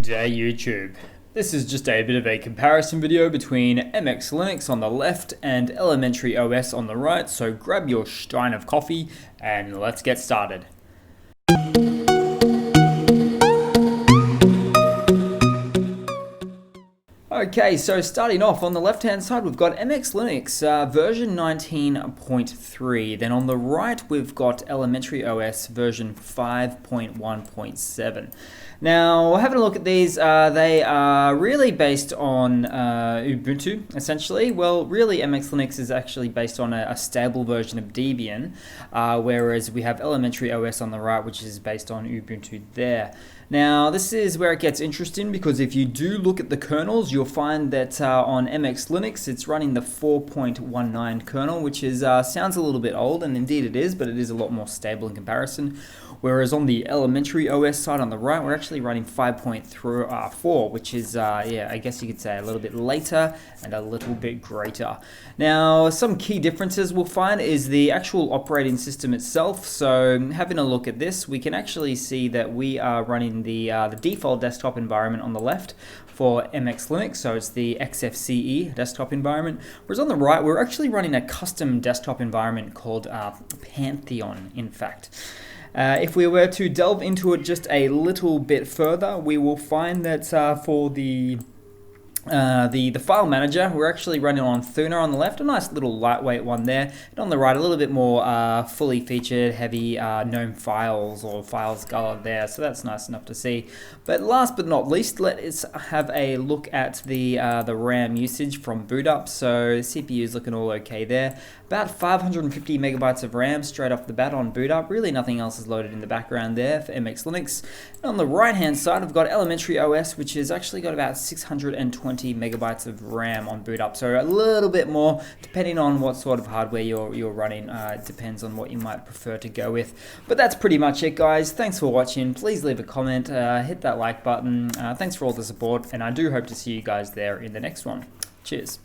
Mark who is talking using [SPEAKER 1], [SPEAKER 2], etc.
[SPEAKER 1] Good day YouTube. This is just a bit of a comparison video between MX Linux on the left and Elementary OS on the right, so grab your stein of coffee and let's get started. Okay, so starting off on the left hand side we've got MX Linux version 19.3, then on the right we've got Elementary OS version 5.1.7. Now, having a look at these, they are really based on Ubuntu, essentially. Well, really, MX Linux is actually based on a stable version of Debian, whereas we have Elementary OS on the right, which is based on Ubuntu there. Now, this is where it gets interesting, because if you do look at the kernels, you'll find that on MX Linux, it's running the 4.19 kernel, which is sounds a little bit old, and indeed it is, but it is a lot more stable in comparison. Whereas on the Elementary OS side on the right, we're actually running 5.4, which is, yeah, I guess you could say a little bit later and a little bit greater. Now, some key differences we'll find is the actual operating system itself. So having a look at this, we can actually see that we are running the default desktop environment on the left for MX Linux, so it's the XFCE desktop environment. Whereas on the right, we're actually running a custom desktop environment called Pantheon, in fact. If we were to delve into it just a little bit further, we will find that for the file manager, we're actually running on Thuna on the left, a nice little lightweight one there, and on the right a little bit more fully featured, heavy GNOME files or FileScholar there, so that's nice enough to see. But last but not least, let's have a look at the RAM usage from boot up. So CPU is looking all okay there. About 550 megabytes of RAM straight off the bat on boot up. Really nothing else is loaded in the background there for MX Linux. And on the right hand side, we've got Elementary OS, which has actually got about 620 megabytes of RAM on boot up. So a little bit more, depending on what sort of hardware you're running. It depends on what you might prefer to go with. But that's pretty much it, guys. Thanks for watching. Please leave a comment, hit that like button. Thanks for all the support, and I do hope to see you guys there in the next one. Cheers.